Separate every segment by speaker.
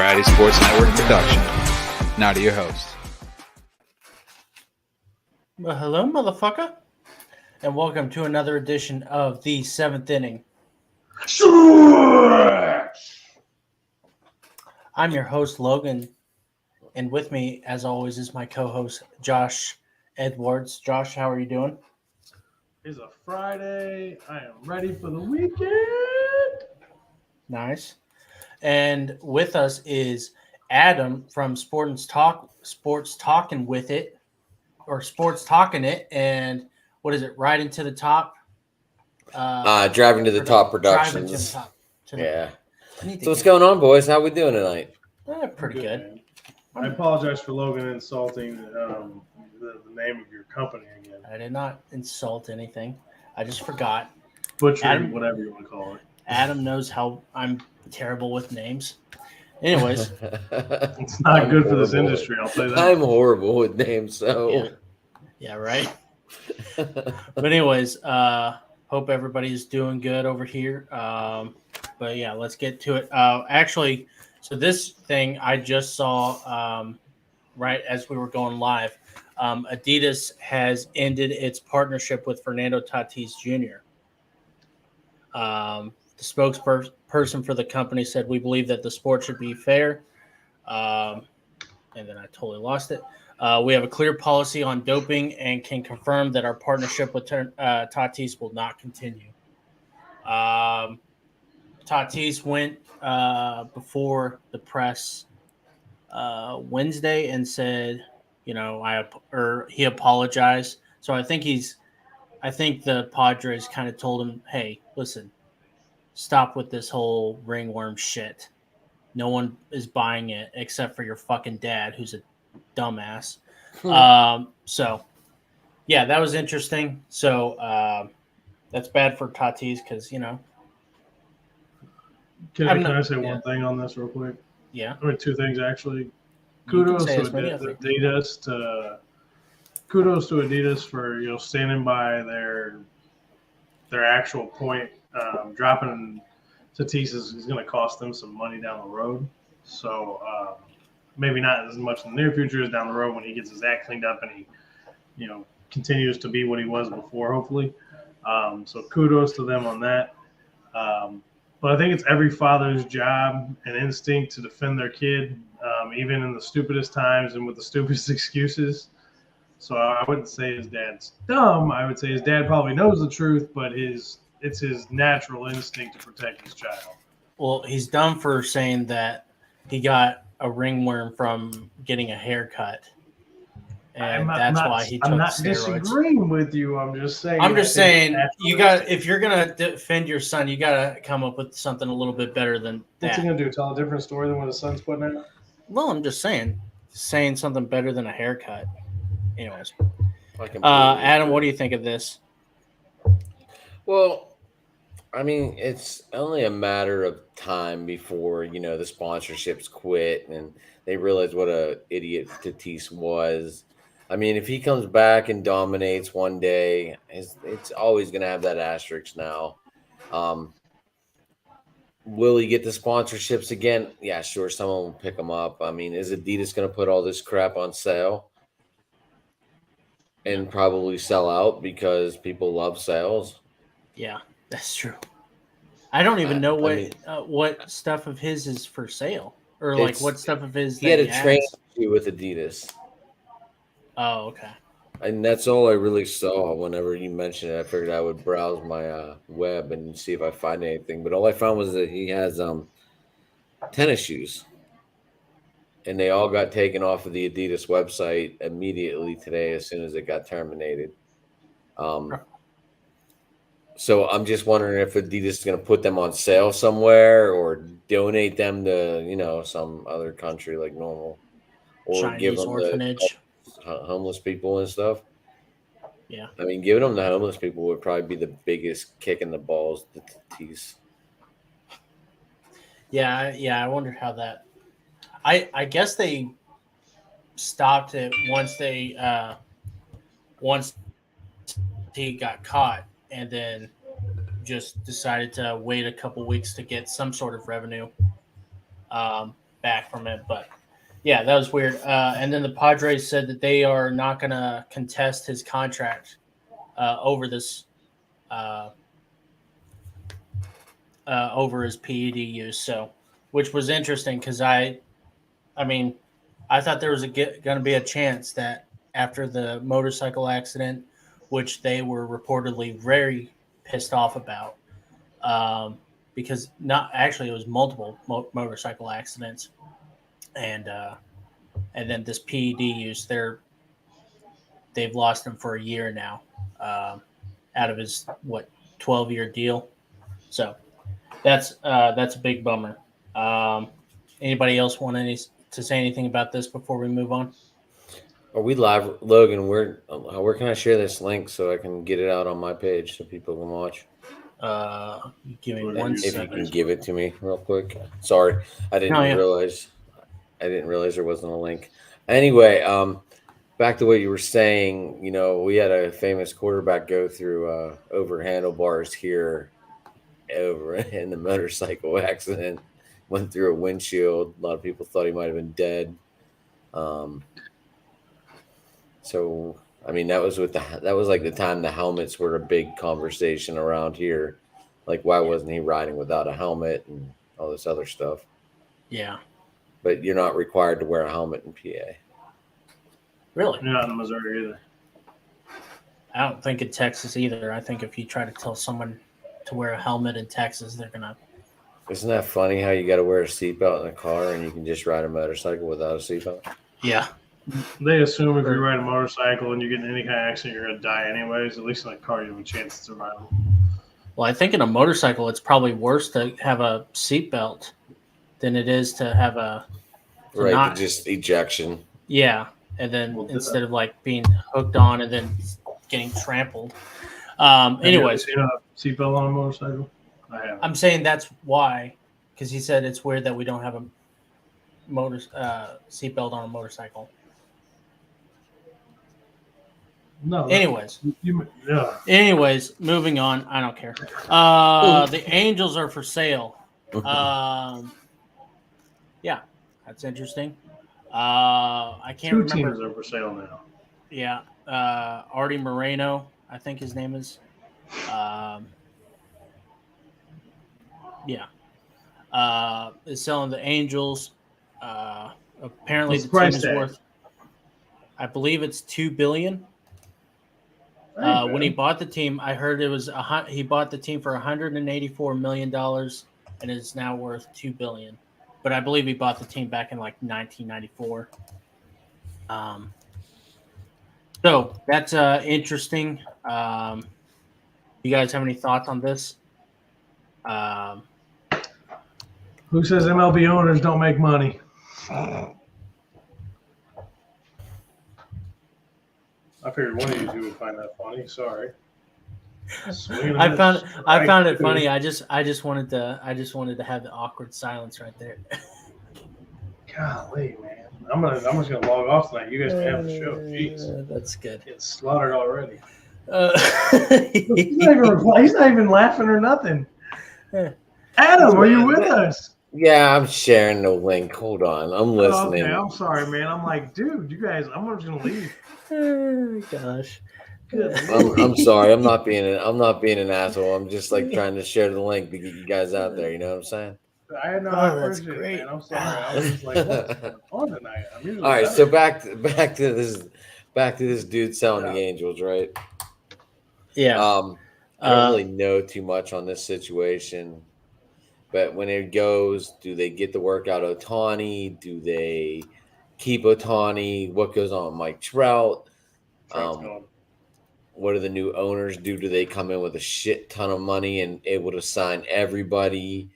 Speaker 1: Variety Sports Network production. Now to your host.
Speaker 2: Well, hello, motherfucker, and welcome to another edition of the Seventh Inning. I'm your host, Logan, and with me, as always, is my co-host, Josh Edwards. Josh, how are you doing?
Speaker 3: It's a Friday. I am ready for the weekend.
Speaker 2: Nice. And with us is Adam from Sports Talking With It, or Sports Talking It, and what is it? Riding to the Top.
Speaker 4: Driving to the Top Productions.
Speaker 2: Driving to the Top.
Speaker 4: Yeah. So what's going on, boys? How we doing tonight?
Speaker 2: Pretty good.
Speaker 3: I apologize for Logan insulting the name of your company again.
Speaker 2: I did not insult anything. I just forgot.
Speaker 3: Butchering, whatever you want to call it.
Speaker 2: Adam knows how I'm terrible with names. Anyways.
Speaker 3: It's not good for this industry, I'll tell you that.
Speaker 4: I'm horrible with names, so.
Speaker 2: Yeah, right. But anyways, hope everybody's doing good over here. But yeah, let's get to it. Actually, so this thing I just saw right as we were going live. Adidas has ended its partnership with Fernando Tatis Jr. The spokesperson for the company said, "We believe that the sport should be fair." And then I totally lost it. We have a clear policy on doping and can confirm that our partnership with Tatis will not continue. Tatis went before the press Wednesday and said, he apologized. So I think the Padres kind of told him, "Hey, listen, stop with this whole ringworm shit. No one is buying it except for your fucking dad, who's a dumbass." So, yeah, that was interesting. So that's bad for Tatis because,
Speaker 3: Can I say one thing on this real quick?
Speaker 2: Yeah.
Speaker 3: I mean, two things, actually. Kudos to Adidas for standing by their actual point. Dropping Tatis is going to cost them some money down the road. So maybe not as much in the near future as down the road when he gets his act cleaned up and he continues to be what he was before, hopefully. So kudos to them on that. But I think it's every father's job and instinct to defend their kid, even in the stupidest times and with the stupidest excuses. So I wouldn't say his dad's dumb. I would say his dad probably knows the truth, but it's his natural instinct to protect his child.
Speaker 2: Well, he's dumb for saying that he got a ringworm from getting a haircut. And that's why he took steroids.
Speaker 3: I'm not disagreeing with you. I'm just saying.
Speaker 2: If you're gonna defend your son, you gotta come up with something a little bit better than that.
Speaker 3: What's he gonna do? Tell a different story than what his son's putting out?
Speaker 2: Well, I'm just saying something better than a haircut. Anyways, Adam, what do you think of this?
Speaker 4: Well, I mean, it's only a matter of time before the sponsorships quit and they realize what a idiot Tatis was. I mean, if he comes back and dominates one day, it's always going to have that asterisk now. Will he get the sponsorships again? Yeah, sure. Someone will pick him up. I mean, is Adidas going to put all this crap on sale and probably sell out because people love sales?
Speaker 2: Yeah, that's true. I don't even know what stuff of his is for sale or what stuff of his.
Speaker 4: He had a training with Adidas.
Speaker 2: Oh, okay.
Speaker 4: And that's all I really saw. Whenever you mentioned it, I figured I would browse my web and see if I find anything. But all I found was that he has tennis shoes. And they all got taken off of the Adidas website immediately today as soon as it got terminated. So I'm just wondering if Adidas is going to put them on sale somewhere or donate them to, some other country like normal. Or
Speaker 2: Chinese
Speaker 4: give them
Speaker 2: orphanage.
Speaker 4: Homeless people and stuff.
Speaker 2: Yeah.
Speaker 4: I mean, giving them the homeless people would probably be the biggest kick in the balls to Tatis.
Speaker 2: Yeah, I wondered how that. I guess they stopped it once he got caught, and then just decided to wait a couple weeks to get some sort of revenue. back from it. But yeah, that was weird. And then the Padres said that they are not going to contest his contract over this over his PED use. So, which was interesting because I mean, I thought there was going to be a chance that after the motorcycle accident, which they were reportedly very pissed off about, because not actually it was multiple motorcycle accidents, and then this PED use, they've lost him for a year now, out of his 12-year deal. So that's a big bummer. Anybody else want to say anything about this before we move on?
Speaker 4: Are we live, Logan? Where can I share this link so I can get it out on my page so people can watch?
Speaker 2: Give me 1 second.
Speaker 4: If you can give it to me real quick. Sorry, I didn't realize there wasn't a link. Anyway, back to what you were saying. You know, we had a famous quarterback go through over handlebars here, over in the motorcycle accident. Went through a windshield. A lot of people thought he might have been dead. So I mean, that was like the time the helmets were a big conversation around here. Like, why wasn't he riding without a helmet and all this other stuff?
Speaker 2: Yeah.
Speaker 4: But you're not required to wear a helmet in PA.
Speaker 2: Really?
Speaker 3: You're not in Missouri either.
Speaker 2: I don't think in Texas either. I think if you try to tell someone to wear a helmet in Texas, they're gonna.
Speaker 4: Isn't that funny how you got to wear a seatbelt in a car and you can just ride a motorcycle without a seatbelt?
Speaker 2: Yeah.
Speaker 3: They assume if you ride a motorcycle and you get in any kind of accident, you're going to die anyways. At least in a car, you have a chance to survive.
Speaker 2: Well, I think in a motorcycle, it's probably worse to have a seatbelt than it is to have a
Speaker 4: just ejection.
Speaker 2: Yeah, and then instead of like being hooked on and then getting trampled. Anyways,
Speaker 3: have you ever seen a seatbelt on a motorcycle? I haven't.
Speaker 2: I'm saying that's why, because he said it's weird that we don't have a seatbelt on a motorcycle.
Speaker 3: No.
Speaker 2: Anyways. Anyways, moving on. I don't care. The Angels are for sale. Yeah, that's interesting. I can't remember.
Speaker 3: 2 teams are for sale now.
Speaker 2: Yeah. Artie Moreno, I think his name is. Is selling the Angels. Apparently the team is worth, I believe it's $2 billion. When he bought the team, I heard it was he bought the team for $184 million, and it's now worth $2 billion. But I believe he bought the team back in like 1994. So that's interesting. You guys have any thoughts on this?
Speaker 3: Who says MLB owners don't make money? I figured one of you two would find that funny. Sorry.
Speaker 2: I found it funny. I just wanted to have the awkward silence right there.
Speaker 3: Golly, man. I'm just gonna log off tonight. You guys can have the show. Jeez.
Speaker 2: That's good.
Speaker 3: Getting slaughtered already. He's not even laughing or nothing. Adam, are you with us?
Speaker 4: Yeah, I'm sharing the link. Hold on, I'm listening.
Speaker 3: Okay, I'm sorry, man. I'm like, dude, you guys. I'm just gonna leave.
Speaker 2: Oh, gosh.
Speaker 4: I'm sorry. I'm not being an asshole. I'm just like trying to share the link to get you guys out there. You know what I'm saying?
Speaker 3: I had no
Speaker 2: that's great.
Speaker 3: Man. I'm sorry. I was just like, what's going on tonight?
Speaker 4: All right, so back to this dude selling the Angels, right?
Speaker 2: Yeah.
Speaker 4: I don't really know too much on this situation, but when it goes, do they get the work out of Ohtani? Do they keep Ohtani? What goes on with Mike Trout? What do the new owners do? Do they come in with a shit ton of money and able to sign everybody?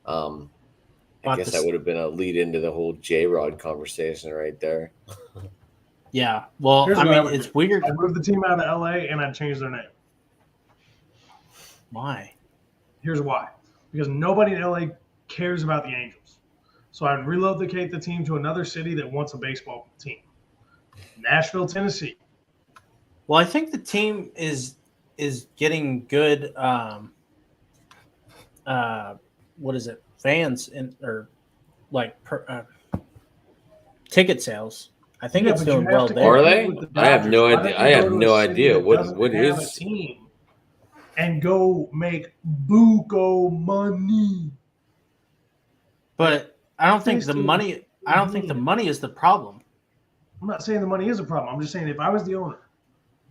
Speaker 4: I guess that would have been a lead into the whole J-Rod conversation right there.
Speaker 2: Yeah. Well, it's weird.
Speaker 3: I'd move the team out of LA and I'd change their name.
Speaker 2: Why?
Speaker 3: Here's why. Because nobody in LA cares about the Angels. So I'd relocate the team to another city that wants a baseball team. Nashville, Tennessee.
Speaker 2: Well, I think the team is getting good fans ticket sales. I think
Speaker 3: Yeah,
Speaker 2: it's
Speaker 3: but you
Speaker 2: doing
Speaker 3: have
Speaker 2: well
Speaker 3: to
Speaker 2: there.
Speaker 4: Are
Speaker 3: compete
Speaker 4: they?
Speaker 3: with the
Speaker 4: I have
Speaker 3: Dodgers.
Speaker 4: no
Speaker 3: Why
Speaker 4: idea.
Speaker 3: don't
Speaker 4: I
Speaker 3: you
Speaker 4: have
Speaker 3: go to
Speaker 4: no
Speaker 3: a city
Speaker 4: idea.
Speaker 3: that
Speaker 4: What
Speaker 3: doesn't have a
Speaker 4: is?
Speaker 3: team and go make buco money?
Speaker 2: But I don't think
Speaker 3: This
Speaker 2: the
Speaker 3: team
Speaker 2: money. I don't think the
Speaker 3: is-
Speaker 2: money is the problem.
Speaker 3: I'm not saying the money is a problem. I'm just saying if I was the owner,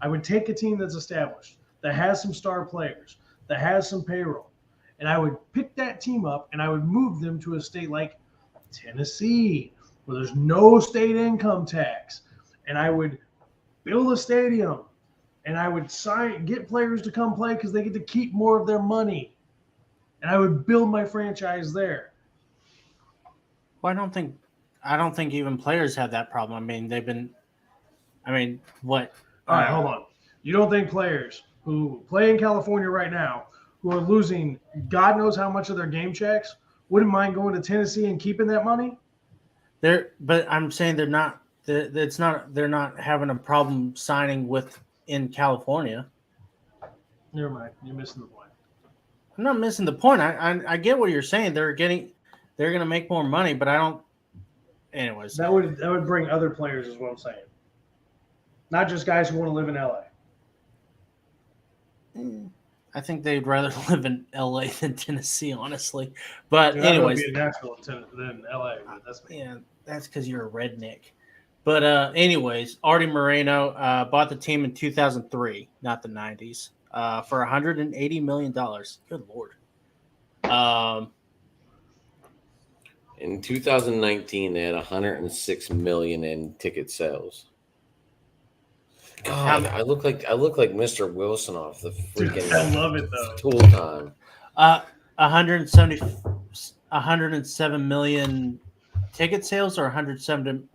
Speaker 3: I would take a team that's established, that has some star players, that has some payroll, and I would pick that team up and I would move them to a state like Tennessee, where there's no state income tax, and I would build a stadium, and I would get players to come play because they get to keep more of their money, and I would build my franchise there.
Speaker 2: Well, I don't think even players have that problem. What?
Speaker 3: All right, hold on. You don't think players who play in California right now, who are losing God knows how much of their game checks, wouldn't mind going to Tennessee and keeping that money?
Speaker 2: But I'm saying they're not. It's not. They're not having a problem signing in California.
Speaker 3: Never mind. You're missing the point.
Speaker 2: I'm not missing the point. I get what you're saying. They're going to make more money, but I don't. Anyways,
Speaker 3: That would bring other players, is what I'm saying. Not just guys who want to live in LA.
Speaker 2: I think they'd rather live in LA than Tennessee, honestly. But
Speaker 3: Dude,
Speaker 2: anyways,
Speaker 3: I'd rather be in Nashville than LA. But that's me.
Speaker 2: yeah, that's because you're a redneck. But anyways, Artie Moreno bought the team in 2003, not the 90s, for $180 million. Good Lord.
Speaker 4: In 2019, they had 106 million in ticket sales. God, I look like Mr. Wilson off the freaking.
Speaker 3: Dude, I love it though.
Speaker 4: Tool time.
Speaker 2: 107 million ticket sales, or 107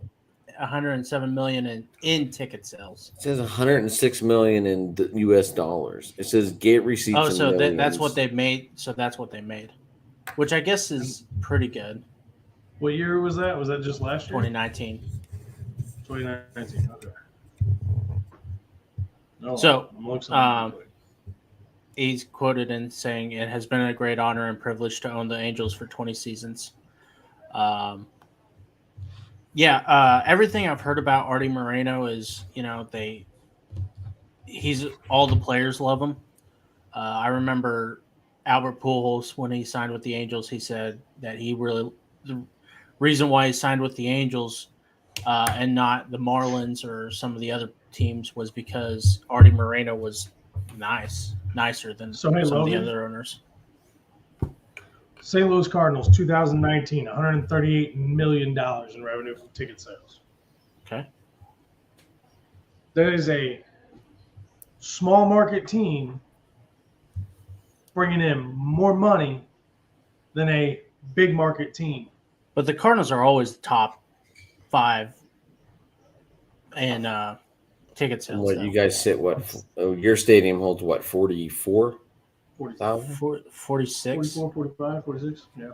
Speaker 2: million in ticket sales.
Speaker 4: It says 106 million in U.S. dollars. It says gate receipts.
Speaker 2: Oh, so that's what they made. So that's what they made, which I guess is pretty good.
Speaker 3: What year was that? Was that just last year?
Speaker 2: 2019.
Speaker 3: 2019. Okay. No,
Speaker 2: So,
Speaker 3: I'm looking
Speaker 2: he's quoted in saying, "It has been a great honor and privilege to own the Angels for 20 seasons." Everything I've heard about Artie Moreno is, all the players love him. I remember Albert Pujols, when he signed with the Angels, he said that the reason why he signed with the Angels and not the Marlins or some of the other teams was because Artie Moreno was nicer than some of the other owners.
Speaker 3: St. Louis Cardinals, 2019, $138 million in revenue from ticket sales.
Speaker 2: Okay.
Speaker 3: That is a small market team bringing in more money than a big market team.
Speaker 2: But the Cardinals are always the top 5 in ticket sales.
Speaker 4: What you guys sit? Your stadium holds what? 44.
Speaker 3: 40,000?
Speaker 2: 46.
Speaker 3: 44, 45, 46? Yeah.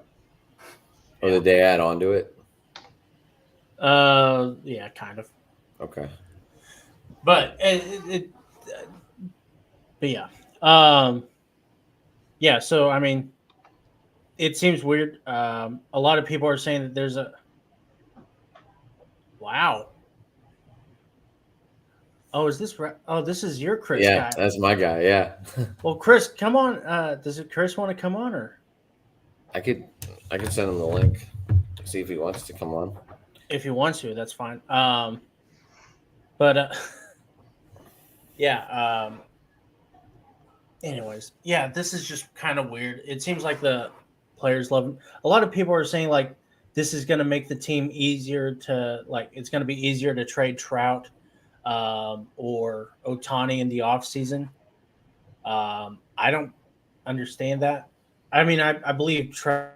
Speaker 4: Or did they add on to it?
Speaker 2: Yeah, kind of.
Speaker 4: Okay.
Speaker 2: But yeah. So I mean, it seems weird. A lot of people are saying that there's a. Wow. Oh, is this? This is your Chris guy.
Speaker 4: Yeah, that's my guy. Yeah.
Speaker 2: Well, Chris, come on. Does Chris want to come on, or?
Speaker 4: I could send him the link. See if he wants to come on.
Speaker 2: If he wants to, that's fine. Yeah. Anyways, yeah, this is just kind of weird. It seems like the players love him. A lot of people are saying like this is going to make the team easier to it's going to be easier to trade Trout or Ohtani in the offseason. I don't understand that. I mean, I believe Trout.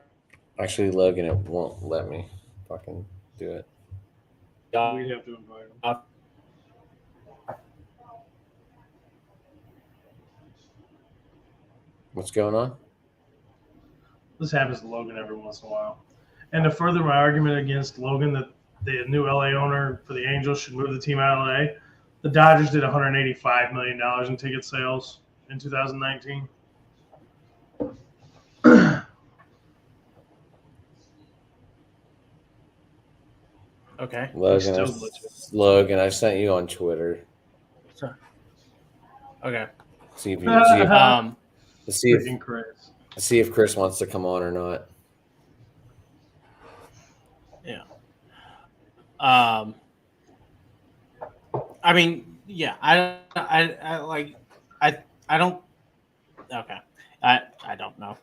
Speaker 4: Actually, Logan, it won't let me fucking do it.
Speaker 3: We'd have to invite him.
Speaker 4: What's going on?
Speaker 3: This happens to Logan every once in a while. And to further my argument against Logan that the new LA owner for the Angels should move the team out of LA, the Dodgers did $185 million in ticket sales in 2019.
Speaker 2: Okay.
Speaker 4: Logan, I sent you on Twitter.
Speaker 2: So, okay.
Speaker 4: See if
Speaker 3: Freaking Chris.
Speaker 4: see if Chris wants to come on or not.
Speaker 2: Yeah. I mean, yeah. I don't. Okay. I don't know.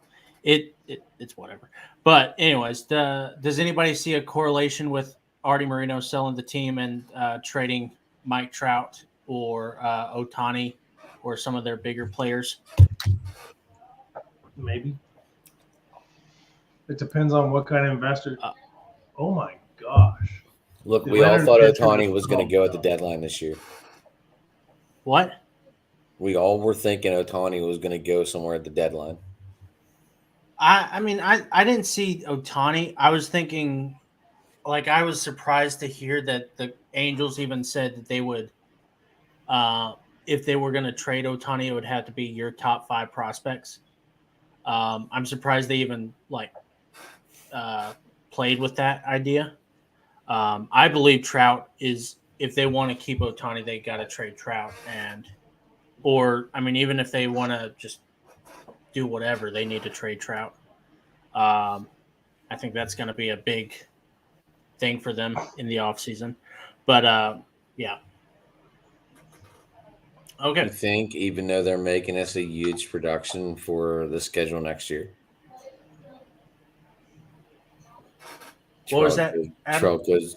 Speaker 2: It's whatever. But anyways, does anybody see a correlation with Artie Moreno selling the team and trading Mike Trout or Ohtani or some of their bigger players?
Speaker 3: Maybe. It depends on what kind of investor. Oh my gosh!
Speaker 4: Look, we all thought Ohtani was going to go at the deadline this year.
Speaker 2: What?
Speaker 4: We all were thinking Ohtani was going to go somewhere at the deadline.
Speaker 2: I mean, I didn't see Ohtani. I was thinking, like, I was surprised to hear that the Angels even said that they would, if they were going to trade Ohtani, it would have to be your top 5 prospects. I'm surprised they even played with that idea. I believe Trout is, if they want to keep Ohtani, they got to trade Trout, or I mean, even if they want to just do whatever, they need to trade Trout. I think that's going to be a big thing for them in the offseason. But yeah. Okay.
Speaker 4: You think, even though they're making us a huge production for the schedule next year?
Speaker 2: What was that?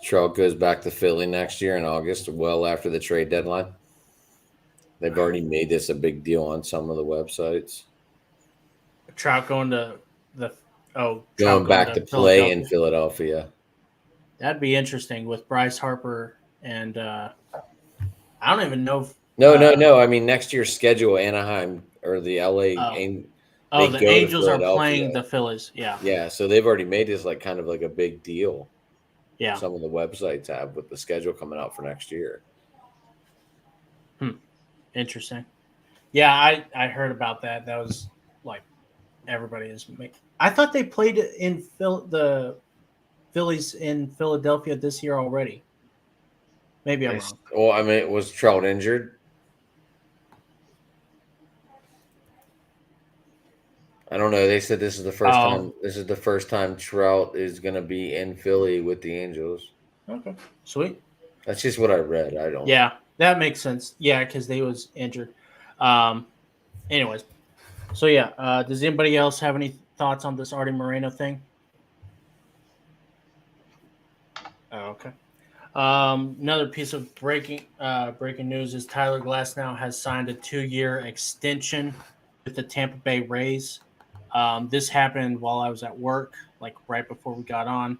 Speaker 4: Trout goes back to Philly next year in August, well after the trade deadline. They've already made this a big deal on some of the websites.
Speaker 2: Trout going to
Speaker 4: going back to play in Philadelphia.
Speaker 2: That'd be interesting with Bryce Harper and I don't even know.
Speaker 4: No. I mean, next year's schedule, Anaheim or the LA.
Speaker 2: The Angels are playing the Phillies. Yeah.
Speaker 4: Yeah. So they've already made this kind of a big deal.
Speaker 2: Yeah.
Speaker 4: Some of the websites have with the schedule coming out for next year.
Speaker 2: Interesting. Yeah, I heard about that. That was everybody is making. I thought they played in the Phillies in Philadelphia this year already. Maybe I'm wrong.
Speaker 4: Well, I mean, was Trout injured? I don't know. They said this is the first time. This is the first time Trout is going to be in Philly with the Angels.
Speaker 2: Okay, sweet.
Speaker 4: That's just what I read. I don't.
Speaker 2: Yeah, that makes sense. Yeah, because they was injured. Anyways, so yeah. Does anybody else have any thoughts on this Artie Moreno thing? Okay. Another piece of breaking news is Tyler Glasnow has signed a 2-year extension with the Tampa Bay Rays. This happened while I was at work, right before we got on.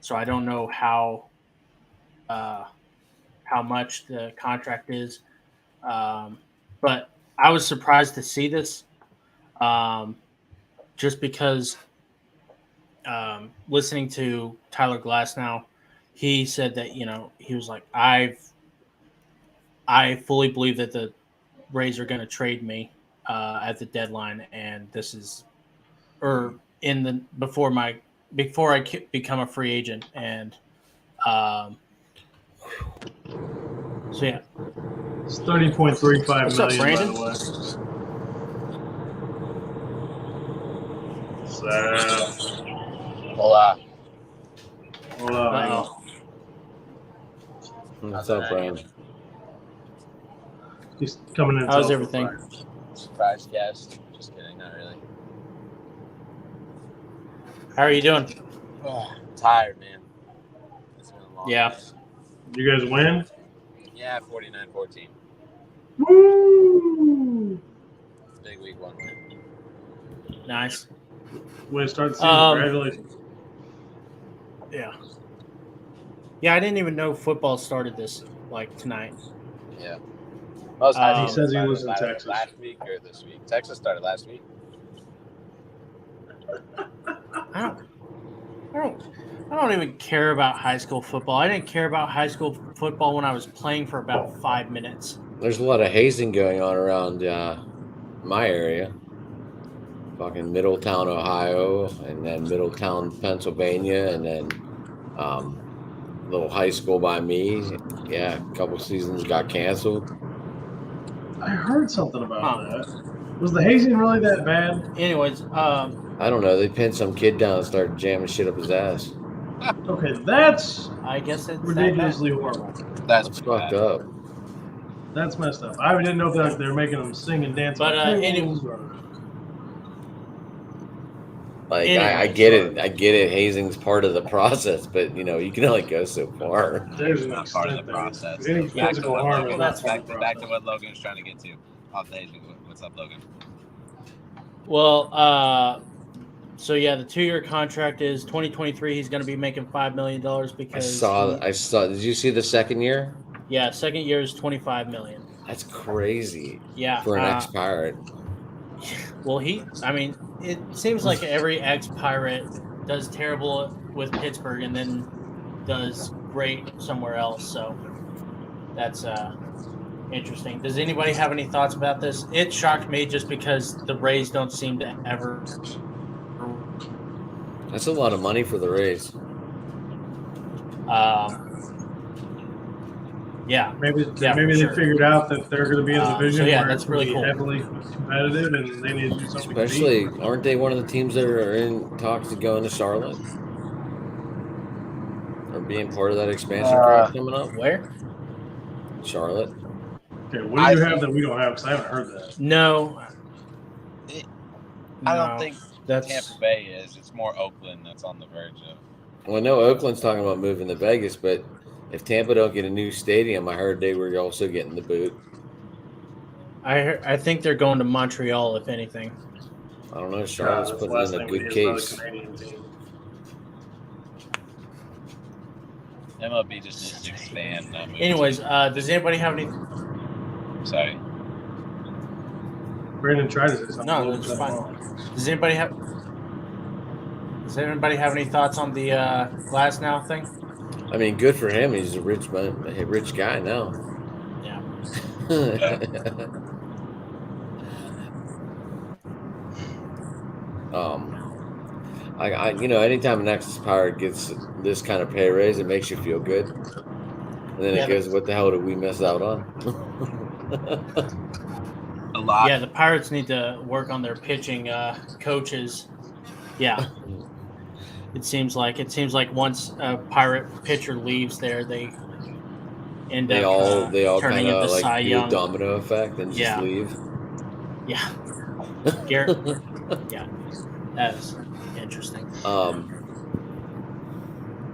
Speaker 2: So I don't know how much the contract is, but I was surprised to see this, just because listening to Tyler Glasnow, he said that he was like, I fully believe that the Rays are going to trade me at the deadline, and this is before I become a free agent, and so yeah,
Speaker 3: it's $30.35 million.
Speaker 2: Brandon?
Speaker 3: By the way.
Speaker 5: Hola.
Speaker 3: Hola.
Speaker 4: What's up, Brandon?
Speaker 3: He's coming in.
Speaker 2: How's everything?
Speaker 5: Surprise guest. Just kidding, not really.
Speaker 2: How are you doing?
Speaker 5: Tired, man. It's been a long day.
Speaker 3: You guys win?
Speaker 5: Yeah, 49-14.
Speaker 3: Woo!
Speaker 5: Big week 1 win.
Speaker 2: Nice.
Speaker 3: Way to start the season. Congratulations.
Speaker 2: Yeah, I didn't even know football started this tonight.
Speaker 5: Yeah.
Speaker 3: He says he lives in Texas.
Speaker 5: Last week or this week? Texas started last week.
Speaker 2: I don't even care about high school football. I didn't care about high school football when I was playing for about 5 minutes.
Speaker 4: There's a lot of hazing going on around my area. Fucking Middletown, Ohio, and then Middletown, Pennsylvania, and then little high school by me. Yeah, a couple seasons got canceled.
Speaker 3: I heard something about
Speaker 2: Huh.
Speaker 3: that. Was the hazing really that bad?
Speaker 2: Anyways,
Speaker 4: I don't know. They pinned some kid down and started jamming shit up his ass.
Speaker 3: Okay, that's
Speaker 2: I guess it's
Speaker 3: ridiculously horrible.
Speaker 5: That's
Speaker 4: That's
Speaker 5: pretty
Speaker 4: fucked
Speaker 5: bad.
Speaker 4: up.
Speaker 3: That's messed up. I didn't know that they were making them sing and dance
Speaker 2: But,
Speaker 3: on tables. Or...
Speaker 4: Like I
Speaker 2: Anyways,
Speaker 4: get it. I get it. Hazing's part of the process, but you know you can only go so far.
Speaker 3: There's an
Speaker 5: Not part of
Speaker 3: extent
Speaker 5: the
Speaker 3: there.
Speaker 5: process.
Speaker 3: Any
Speaker 5: Back to
Speaker 3: physical
Speaker 5: what
Speaker 3: harm
Speaker 5: Logan-
Speaker 3: is
Speaker 2: that's
Speaker 3: not part of the
Speaker 5: back to
Speaker 3: process.
Speaker 5: what Logan's trying to get to. Off the hazing. What's up, Logan?
Speaker 2: well, so yeah, the 2-year contract is 2023. He's going to be making $5 million because
Speaker 4: I saw. Did you see the second year?
Speaker 2: yeah, second year is $25 million.
Speaker 4: That's crazy
Speaker 2: Yeah,
Speaker 4: for an ex-pirate.
Speaker 2: well, it seems like every ex-Pirate does terrible with Pittsburgh and then does great somewhere else. So that's interesting. Does anybody have any thoughts about this? It shocked me just because the Rays don't seem to ever.
Speaker 4: That's a lot of money for the Rays.
Speaker 2: Yeah,
Speaker 3: Maybe
Speaker 2: Yeah,
Speaker 3: maybe
Speaker 2: for
Speaker 3: they
Speaker 2: sure.
Speaker 3: figured out that they're going to be in a
Speaker 2: So
Speaker 3: division
Speaker 2: yeah,
Speaker 3: where
Speaker 2: that's
Speaker 3: it's going to
Speaker 2: really
Speaker 3: be
Speaker 2: cool.
Speaker 3: heavily competitive, and they need to do something. to
Speaker 4: Especially,
Speaker 3: beat.
Speaker 4: aren't they one of the teams that are in talks to go into Charlotte? Or being part of that expansion crowd coming up?
Speaker 2: Where?
Speaker 4: Charlotte.
Speaker 3: Okay, what do you have that we don't have? Because I haven't heard that.
Speaker 2: No.
Speaker 5: I
Speaker 2: No,
Speaker 5: don't think
Speaker 2: that's
Speaker 5: Tampa Bay is. It's more Oakland that's on the verge of.
Speaker 4: Well, I know Oakland's talking about moving to Vegas, but if Tampa don't get a new stadium, I heard they were also getting the boot.
Speaker 2: I think they're going to Montreal, if anything.
Speaker 4: I don't know. Charlotte's
Speaker 3: That's the
Speaker 4: putting
Speaker 3: last
Speaker 4: in a
Speaker 3: thing we
Speaker 4: good
Speaker 3: need is another
Speaker 4: case.
Speaker 3: Canadian team.
Speaker 5: MLB just needs to expand. Not move
Speaker 2: Anyways,
Speaker 5: to-
Speaker 2: does anybody have any?
Speaker 5: sorry.
Speaker 3: Brandon tried to say something.
Speaker 2: No, that's fine. Does anybody have any thoughts on the Glass Now thing?
Speaker 4: I mean, good for him. He's a rich guy now.
Speaker 2: Yeah.
Speaker 4: Anytime an ex-pirate gets this kind of pay raise, it makes you feel good. And then
Speaker 2: Yeah.
Speaker 4: it goes, what the hell did we miss out on?
Speaker 5: A lot.
Speaker 2: Yeah, the Pirates need to work on their pitching coaches. Yeah. It seems like once a Pirate pitcher leaves there, they end
Speaker 4: They
Speaker 2: up
Speaker 4: all
Speaker 2: turning
Speaker 4: kind of
Speaker 2: into
Speaker 4: like
Speaker 2: Cy
Speaker 4: do
Speaker 2: Young.
Speaker 4: a domino effect and just
Speaker 2: Yeah.
Speaker 4: leave.
Speaker 2: Yeah. Garrett. Yeah. That's interesting.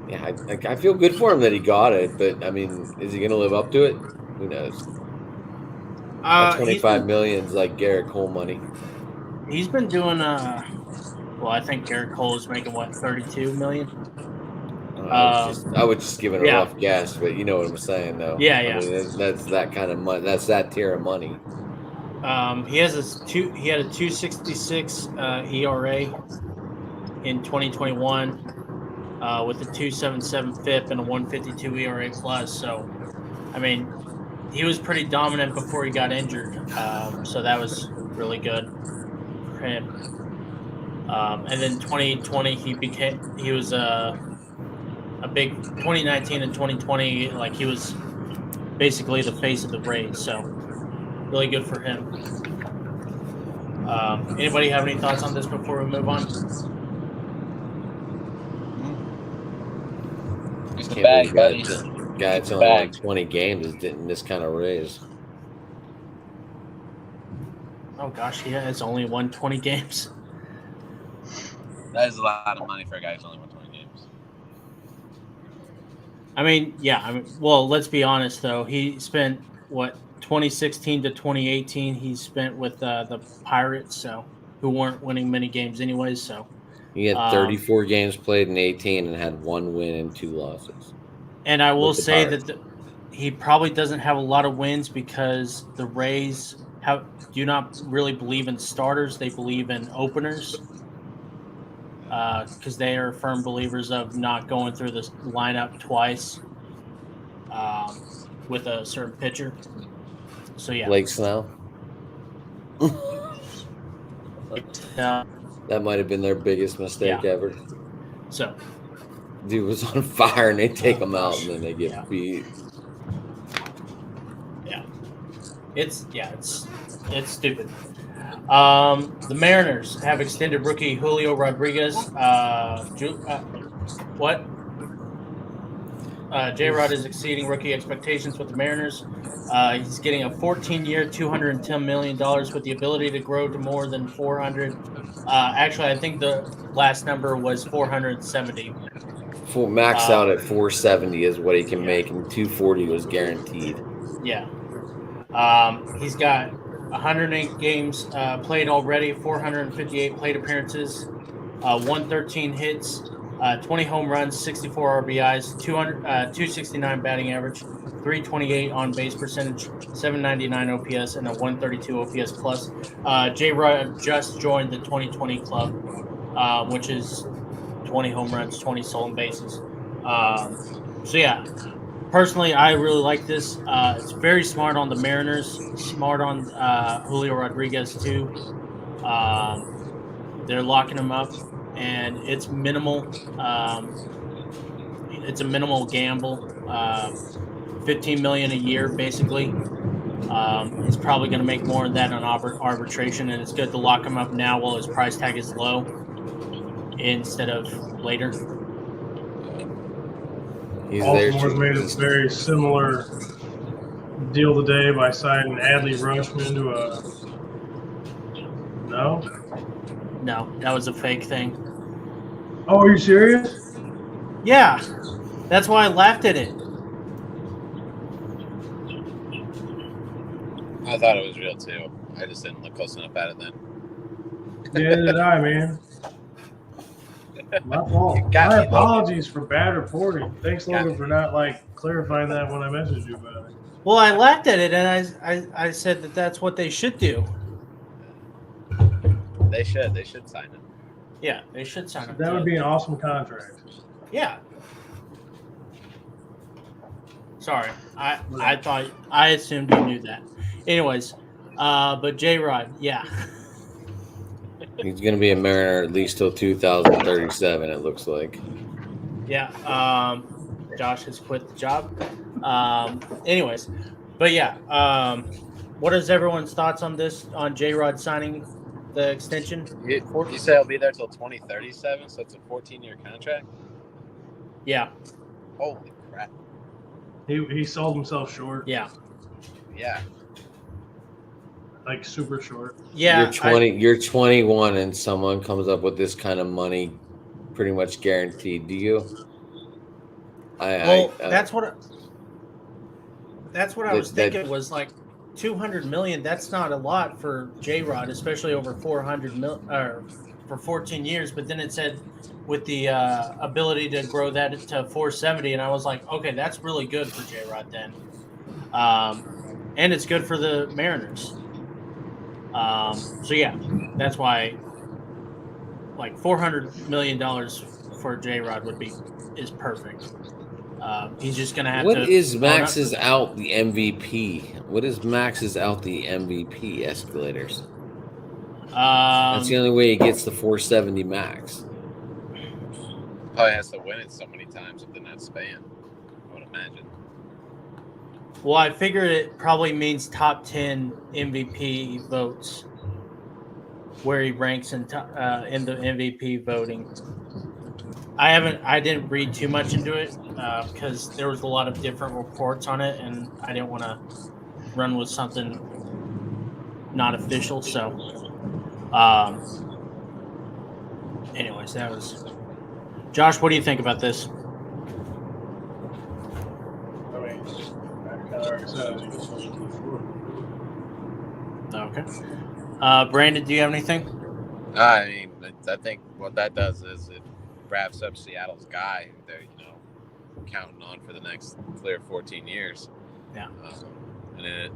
Speaker 4: Yeah, I feel good for him that he got it, but I mean, is he going to live up to it? Who knows? That $25 million is like Garrett Cole money.
Speaker 2: He's been doing well, I think Garrett Cole is making what, $32 million?
Speaker 4: I was just giving a
Speaker 2: yeah.
Speaker 4: rough guess, but you know what I'm saying, though.
Speaker 2: Yeah,
Speaker 4: I
Speaker 2: yeah.
Speaker 4: mean, that's that kind of money. That's that tier of money.
Speaker 2: He had a 2.66 ERA in 2021 with a 2.77 FIP and a 1.52 ERA plus. So, I mean, he was pretty dominant before he got injured. So that was really good for him. And then 2020, he was a big 2019 and 2020. Like he was basically the face of the Rays. So really good for him. Anybody have any thoughts on this before we move on?
Speaker 5: It's the
Speaker 4: Can't
Speaker 5: bag,
Speaker 4: believe
Speaker 5: buddy.
Speaker 4: Guy that's only like 20 games is getting this kind of raise.
Speaker 2: Oh gosh, he has only won 20 games.
Speaker 5: That is a lot of money for a guy who's only won 20 games.
Speaker 2: I mean, yeah. Well, let's be honest though. He spent 2016 to 2018. He spent with the Pirates, so who weren't winning many games anyways. So
Speaker 4: He had 34 games played in 18 and had 1 win and 2 losses.
Speaker 2: And I will
Speaker 4: With the
Speaker 2: say
Speaker 4: Pirates.
Speaker 2: that he probably doesn't have a lot of wins because the Rays do not really believe in starters. They believe in openers because they are firm believers of not going through the lineup twice with a certain pitcher. So, yeah.
Speaker 4: Blake Snell. That might have been their biggest mistake ever.
Speaker 2: So,
Speaker 4: Dude was on fire, and they take him out,
Speaker 2: gosh.
Speaker 4: and then they get
Speaker 2: Yeah.
Speaker 4: beat.
Speaker 2: Yeah. It's stupid. The Mariners have extended rookie Julio Rodriguez. What? J-Rod is exceeding rookie expectations with the Mariners. He's getting a 14-year, $210 million with the ability to grow to more than 400. Actually, I think the last number was 470.
Speaker 4: Full max out at 470 is what he can make, and 240 was guaranteed.
Speaker 2: Yeah. He's got 108 games played already, 458 plate appearances, 113 hits, 20 home runs, 64 RBIs, 269 batting average, 328 on base percentage, 799 OPS, and a 132 OPS plus. J-Rod just joined the 2020 club, which is 20 home runs, 20 stolen bases. So yeah. Personally, I really like this. It's very smart on the Mariners, smart on Julio Rodriguez too. They're locking him up, and it's minimal. It's a minimal gamble. $15 million a year, basically. He's probably going to make more of that on arbitration, and it's good to lock him up now while his price tag is low instead of later.
Speaker 3: Baltimore's made a very similar deal today by signing Adley Rutschman to a.
Speaker 2: No, that was a fake thing.
Speaker 3: Oh, are you serious?
Speaker 2: Yeah, that's why I laughed at it.
Speaker 5: I thought it was real too. I just didn't look close enough at it then.
Speaker 3: Yeah, did I, man? My fault. My apologies for bad reporting. Thanks, Logan, for not clarifying that when I messaged you about it.
Speaker 2: Well, I laughed at it, and I said that that's what they should do.
Speaker 5: They should sign it.
Speaker 2: Yeah, they should sign it.
Speaker 3: That would be an awesome contract.
Speaker 2: Yeah. Sorry, I assumed you knew that. Anyways, but J-Rod, yeah.
Speaker 4: He's going to be a Mariner at least till 2037, it looks like.
Speaker 2: Yeah. Josh has quit the job. Anyways, but yeah. What is everyone's thoughts on this, on J-Rod signing the extension?
Speaker 5: You say he'll be there till 2037, so it's a 14-year contract?
Speaker 2: Yeah.
Speaker 5: Holy crap.
Speaker 3: He sold himself short.
Speaker 2: Yeah.
Speaker 5: Yeah.
Speaker 3: Like super short.
Speaker 2: Yeah.
Speaker 4: You're 21 and someone comes up with this kind of money pretty much guaranteed. Do you?
Speaker 2: That's what I was thinking was like 200 million. That's not a lot for J-Rod, especially over 400 or for 14 years. But then it said with the ability to grow that to 470, and I was like, okay, that's really good for J-Rod then. And it's good for the Mariners. So yeah, that's why like $400 million for J-Rod is perfect. He's just gonna have to.
Speaker 4: What is Max's out the MVP? What is Max's out the MVP escalators? That's the only way he gets the 470 max.
Speaker 5: Probably has to win it so many times within that span, I would imagine.
Speaker 2: Well, I figured it probably means top 10 MVP votes, where he ranks in the MVP voting. I didn't read too much into it because there was a lot of different reports on it, and I didn't want to run with something not official. So, anyways, that was Josh. What do you think about this?
Speaker 3: I mean, I kind of already said I think it's too short.
Speaker 2: Okay. Brandon, do you have anything?
Speaker 5: I mean, I think what that does is it wraps up Seattle's guy who they're, counting on for the next clear 14 years.
Speaker 2: Yeah.
Speaker 5: And then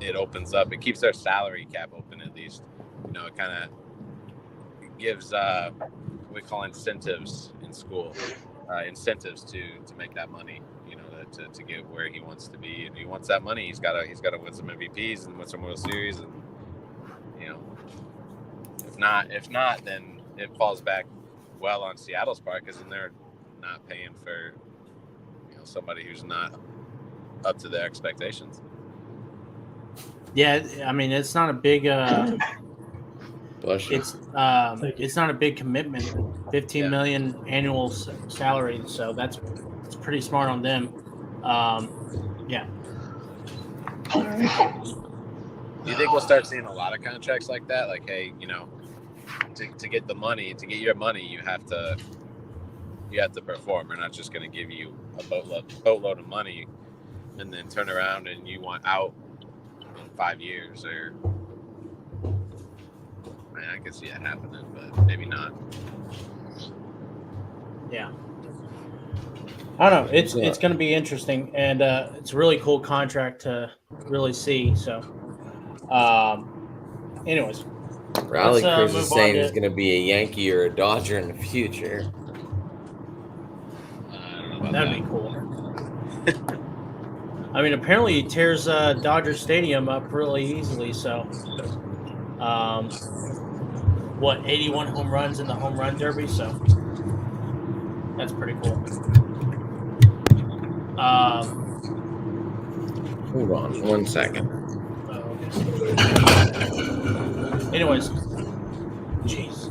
Speaker 5: it opens up. It keeps their salary cap open at least. It kind of gives what we call incentives in school, incentives to make that money. To get where he wants to be. If he wants that money, he's got to win some MVPs and win some World Series, and if not, then it falls back well on Seattle's part, because then not paying for somebody who's not up to their expectations.
Speaker 2: Yeah, I mean, it's not a big
Speaker 4: Bless you.
Speaker 2: it's not a big commitment. 15
Speaker 5: Yeah.
Speaker 2: million annual salary, so it's pretty smart on them. Yeah.
Speaker 5: Do you think we'll start seeing a lot of contracts like that? Like, hey, to get the money, to get your money, you have to perform. We're not just going to give you a boatload of money and then turn around and you want out in 5 years. Or I can see it happening, but maybe not.
Speaker 2: Yeah. I don't know. It's going to be interesting, and it's a really cool contract to really see. So, anyways,
Speaker 4: Rally Cruz
Speaker 2: move
Speaker 4: is saying
Speaker 2: on
Speaker 4: he's going to be a Yankee or a Dodger in the future.
Speaker 5: I don't know about
Speaker 2: that'd be cool. I mean, apparently he tears Dodger Stadium up really easily. So, 81 home runs in the home run derby? So that's pretty cool.
Speaker 4: Hold on 1 second.
Speaker 2: Anyways, jeez.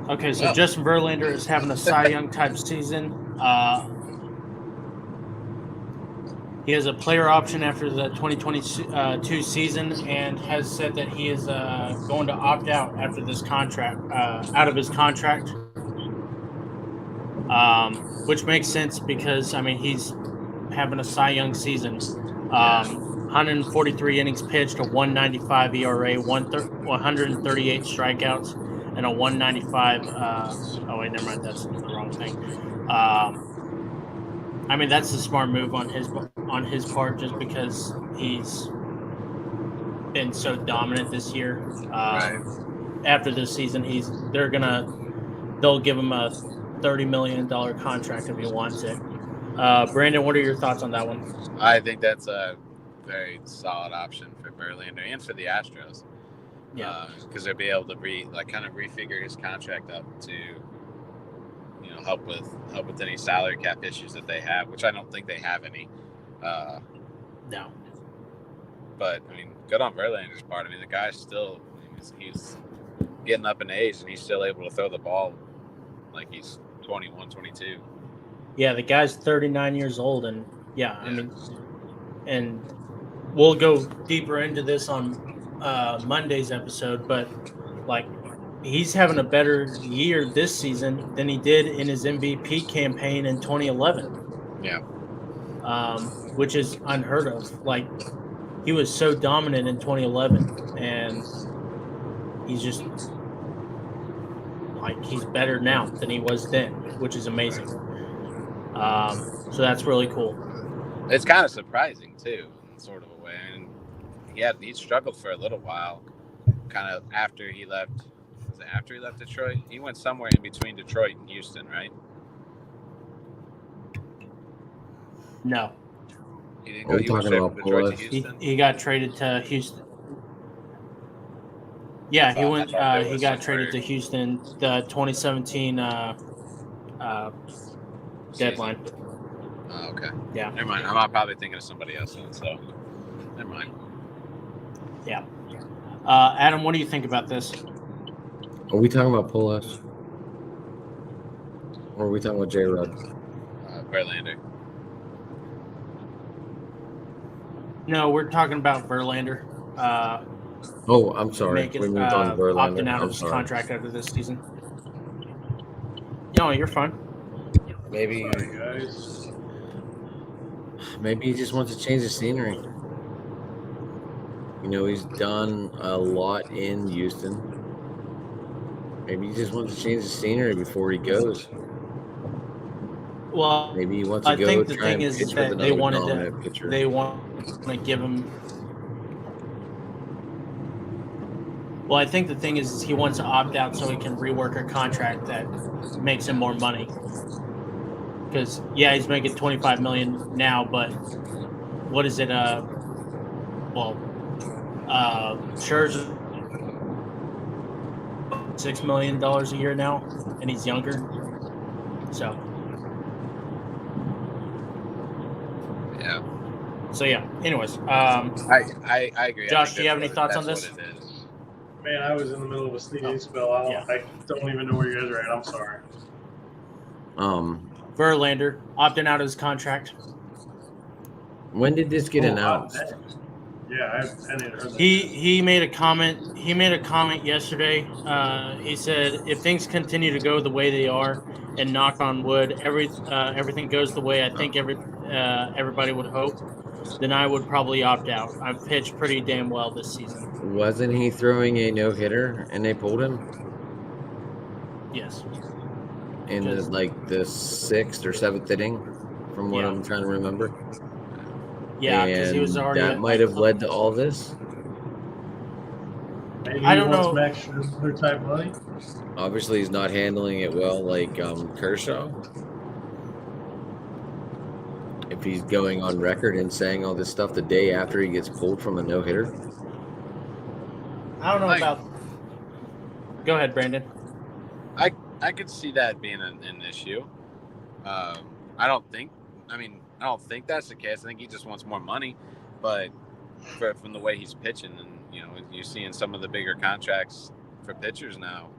Speaker 2: Okay, so Justin Verlander is having a Cy Young type season. He has a player option after the 2022 season, and has said that he is going to opt out after this contract, out of his contract. Which makes sense because he's having a Cy Young season. 143 innings pitched, a 195 ERA, 138 strikeouts, and a 195. Oh wait, never mind. That's the wrong thing. That's a smart move on his part, just because he's been so dominant this year.
Speaker 5: Right.
Speaker 2: After this season, they'll give him a $30 million contract if he wants it. Brandon, what are your thoughts on that one?
Speaker 5: I think that's a very solid option for Verlander and for the Astros.
Speaker 2: Yeah,
Speaker 5: because they'll be able to refigure his contract up to help with any salary cap issues that they have, which I don't think they have any.
Speaker 2: No.
Speaker 5: But good on Verlander's part. The guy's still he's getting up in age, and he's still able to throw the ball like he's 21, 22.
Speaker 2: Yeah, the guy's 39 years old, and and we'll go deeper into this on Monday's episode, but he's having a better year this season than he did in his MVP campaign in 2011.
Speaker 5: Yeah.
Speaker 2: Which is unheard of. He was so dominant in 2011, and he's just he's better now than he was then, which is amazing. So that's really cool.
Speaker 5: It's kind of surprising too, in sort of a way. He struggled for a little while, kind of after he left. Was it after he left Detroit? He went somewhere in between Detroit and Houston, right?
Speaker 2: No.
Speaker 5: He didn't go. He went straight from Detroit to Houston.
Speaker 2: He got traded to Houston. Yeah, he went. He got traded to Houston the 2017 deadline.
Speaker 5: Oh, okay.
Speaker 2: Yeah.
Speaker 5: Never mind. I'm probably thinking of somebody else then, so never mind.
Speaker 2: Yeah. Adam, what do you think about this?
Speaker 4: Are we talking about Pujols? Or are we talking about J-Rod?
Speaker 5: Verlander.
Speaker 2: No, we're talking about Verlander.
Speaker 4: Oh, I'm sorry.
Speaker 2: We
Speaker 4: moved on to Verlander.
Speaker 2: Opting out of his contract after this season. No, you're fine.
Speaker 4: Maybe he just wants to change the scenery. He's done a lot in Houston. Maybe he just wants to change the scenery before he goes.
Speaker 2: Well,
Speaker 4: maybe he wants to go.
Speaker 2: I think the thing is that they want to give him. Well, I think the thing is he wants to opt out so he can rework a contract that makes him more money. Because he's making $25 million now, but what is it? Scherzer $6 million a year now, and he's younger. So
Speaker 5: Yeah.
Speaker 2: So yeah. Anyways,
Speaker 5: I agree.
Speaker 2: Josh,
Speaker 5: I
Speaker 2: do you have
Speaker 5: think
Speaker 2: any thoughts on
Speaker 5: that's
Speaker 2: this?
Speaker 5: what it is.
Speaker 3: Man, I was in the middle of a sneezing
Speaker 2: Oh,
Speaker 3: spell.
Speaker 2: yeah.
Speaker 3: I don't even know where you guys are at. I'm sorry.
Speaker 2: Verlander opting out of his contract.
Speaker 4: When did this get announced?
Speaker 3: Yeah, I hadn't heard that.
Speaker 2: He made a comment. He made a comment yesterday. He said, "If things continue to go the way they are, and knock on wood, everything goes the way I think everybody would hope, then I would probably opt out. I've pitched pretty damn well this season."
Speaker 4: Wasn't he throwing a no hitter and they pulled him
Speaker 2: Yes.
Speaker 4: in
Speaker 2: Just-
Speaker 4: the 6th or 7th inning, from what
Speaker 2: Yeah.
Speaker 4: I'm trying to remember?
Speaker 2: Yeah, because he was
Speaker 4: And
Speaker 2: already.
Speaker 4: that
Speaker 2: at,
Speaker 4: might
Speaker 2: like,
Speaker 4: have led to all this.
Speaker 3: Maybe
Speaker 2: I
Speaker 3: he
Speaker 2: don't
Speaker 3: wants
Speaker 2: know.
Speaker 3: some extra type money.
Speaker 4: Obviously, he's not handling it well, like Kershaw. If he's going on record and saying all this stuff the day after he gets pulled from a no hitter,
Speaker 2: I don't know about. Go ahead, Brandon.
Speaker 5: I could see that being an issue. I don't think that's the case. I think he just wants more money, but from the way he's pitching, and you're seeing some of the bigger contracts for pitchers now.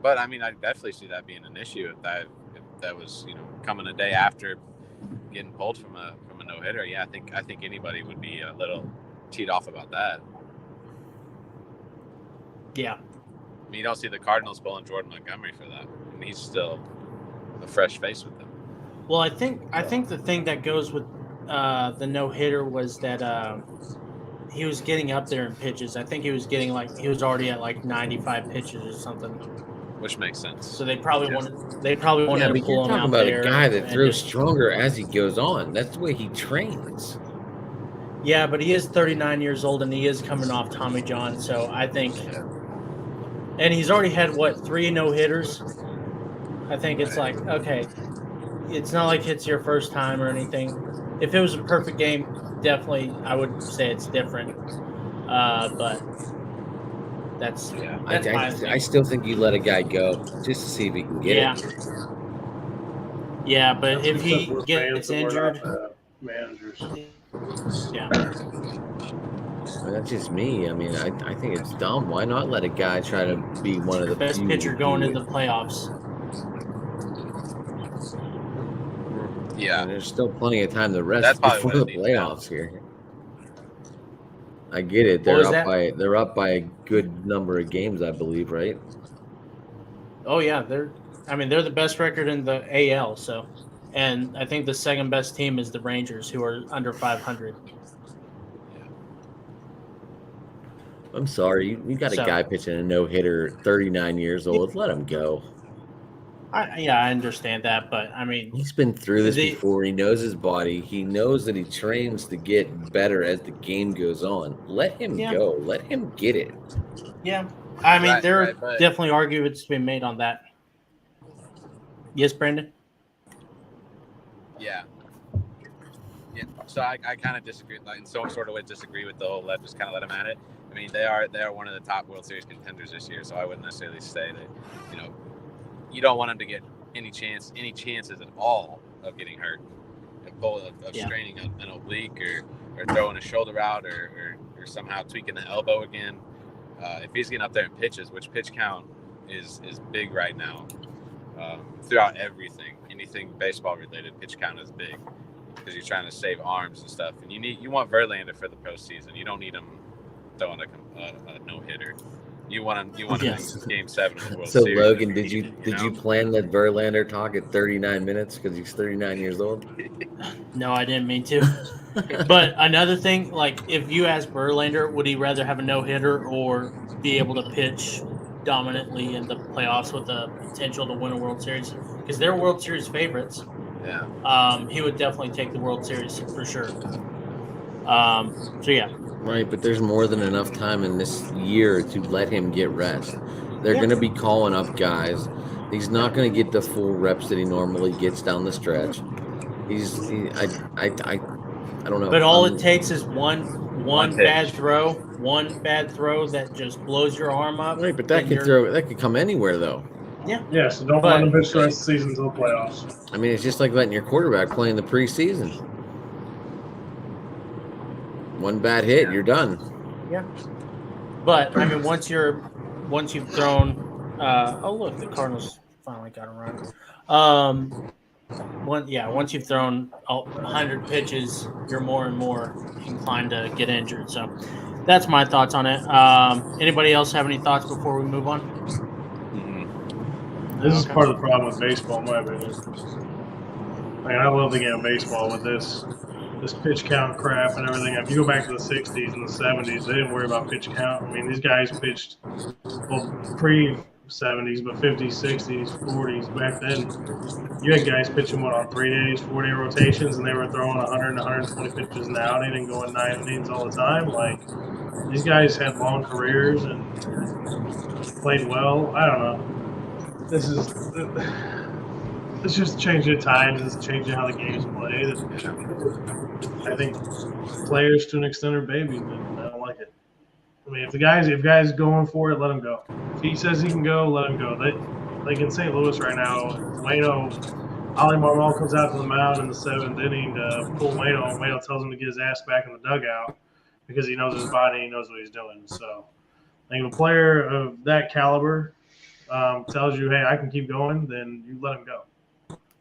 Speaker 5: But I mean, I definitely see that being an issue if that was coming a day after getting pulled from a no hitter. Yeah, I think anybody would be a little teed off about that.
Speaker 2: Yeah.
Speaker 5: I mean, you don't see the Cardinals pulling Jordan Montgomery for that, and he's still a fresh face with them.
Speaker 2: Well, I think the thing that goes with the no hitter was that he was getting up there in pitches. I think he was already at like 95 pitches or something.
Speaker 5: Which makes sense.
Speaker 2: So they probably wanted to pull him out there.
Speaker 4: but you're talking about a guy that
Speaker 2: and
Speaker 4: throws stronger as he goes on. That's the way he trains.
Speaker 2: Yeah, but he is 39 years old and he is coming off Tommy John. So I think, and he's already had 3 no hitters. I think it's like, okay, it's not like it's your first time or anything. If it was a perfect game, definitely I would say it's different. But that's my opinion.
Speaker 4: I still think you let a guy go just to see if he can get it.
Speaker 2: Yeah, but if he
Speaker 3: We're
Speaker 2: gets
Speaker 3: fans and we're
Speaker 2: injured,
Speaker 3: not, managers.
Speaker 2: yeah.
Speaker 4: Well, that's just me. I mean, I think it's dumb. Why not let a guy try to be one of the
Speaker 2: Best
Speaker 4: few
Speaker 2: pitcher
Speaker 4: to
Speaker 2: going
Speaker 4: do
Speaker 2: into
Speaker 4: it?
Speaker 2: the playoffs.
Speaker 5: Yeah,
Speaker 4: And there's still plenty of time to rest
Speaker 5: That's probably
Speaker 4: before
Speaker 5: what
Speaker 4: the
Speaker 5: it needs now.
Speaker 4: playoffs here. I get it.
Speaker 2: What was
Speaker 4: They're up by a good number of games, I believe, right?
Speaker 2: Oh yeah, they're the best record in the AL. So, and I think the second best team is the Rangers, who are under 500.
Speaker 4: I'm sorry, you got a guy pitching a no hitter, 39 years old. Let him go.
Speaker 2: I understand that, but I mean,
Speaker 4: He's been through this before. He knows his body. He knows that he trains to get better as the game goes on. Let him go. Let him get it.
Speaker 2: Yeah, I mean, there are
Speaker 5: but
Speaker 2: definitely arguments to be made on that. Yes, Brandon?
Speaker 5: Yeah. So I kind of disagree, like in some sort of way disagree with the whole just kind of let them at it. I mean, they are one of the top World Series contenders this year, so I wouldn't necessarily say that you don't want them to get any chances at all of getting hurt, of straining an oblique or throwing a shoulder out or somehow tweaking the elbow again. If he's getting up there in pitches, which pitch count is big right now, throughout anything baseball related, pitch count is big because you're trying to save arms and stuff, and you want Verlander for the postseason. You don't need him throwing a no hitter. You want him in Game 7 of the World
Speaker 4: So
Speaker 5: Series.
Speaker 4: Logan, did you plan that Verlander talk at 39 minutes because he's 39 years old?
Speaker 2: No, I didn't mean to. But another thing, like if you ask Verlander, would he rather have a no hitter or be able to pitch dominantly in the playoffs with the potential to win a World Series? Because they're World Series favorites.
Speaker 5: Yeah.
Speaker 2: He would definitely take the World Series for sure. So yeah.
Speaker 4: Right, but there's more than enough time in this year to let him get rest. They're going to be calling up guys. He's not going to get the full reps that he normally gets down the stretch. I don't know.
Speaker 2: But all it takes is one bad throw that just blows your arm up.
Speaker 4: Right, but that could come anywhere though.
Speaker 3: Yeah, so don't let them pitch the rest of the season until the playoffs.
Speaker 4: I mean, it's just like letting your quarterback play in the preseason. One bad hit, you're done.
Speaker 2: Yeah. But I mean, once you've thrown, look, the Cardinals finally got a run. Once you've thrown 100 pitches, you're more and more inclined to get injured. So that's my thoughts on it. Anybody else have any thoughts before we move on?
Speaker 3: This is part of the problem with baseball, in my opinion. Like, I love the game of baseball with this pitch count crap and everything. If you go back to the 60s and the 70s, they didn't worry about pitch count. I mean, these guys pitched, pre-70s, but 50s, 60s, 40s. Back then, you had guys pitching, on 3 days, 4-day rotations, and they were throwing 100 and 120 pitches an outing and going 9 innings all the time. Like, these guys had long careers and played well. I don't know. It's just changing times. It's changing how the game's played. I think players, to an extent, are babies, but I don't like it. I mean, if guys going for it, let him go. If he says he can go, let him go. Like in St. Louis right now, Waino, Ollie Marmol comes out to the mound in the 7th inning to pull Waino, and Waino tells him to get his ass back in the dugout because he knows his body, he knows what he's doing. So I think if a player of that caliber tells you, hey, I can keep going, then you let him go.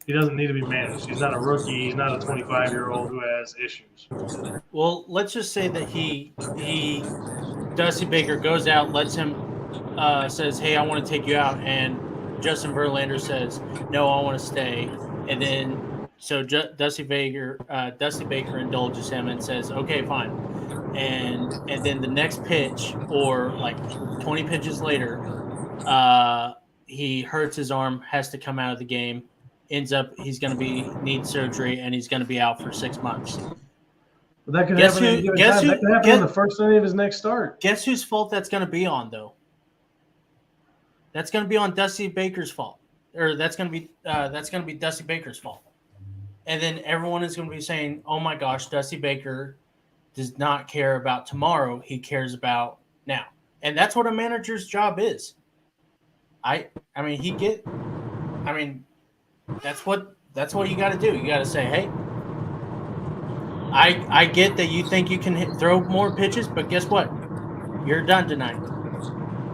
Speaker 3: He doesn't need to be managed. He's not a rookie. He's not a 25-year-old who has issues.
Speaker 2: Well, let's just say that Dusty Baker goes out, lets him, says, hey, I want to take you out, and Justin Verlander says, no, I want to stay. And then so Dusty Baker indulges him and says, okay, fine. And then the next pitch, or like 20 pitches later, he hurts his arm, has to come out of the game. Ends up he's going to need surgery, and he's going to be out for 6 months.
Speaker 3: But that could happen. That could happen in the first inning of his next start.
Speaker 2: Guess whose fault that's going to be on, though? That's going to be on Dusty Baker's fault, or that's going to be Dusty Baker's fault. And then everyone is going to be saying, "Oh my gosh, Dusty Baker does not care about tomorrow; he cares about now." And that's what a manager's job is. That's what you got to do. You got to say, hey, I get that you think you can throw more pitches, but guess what? You're done tonight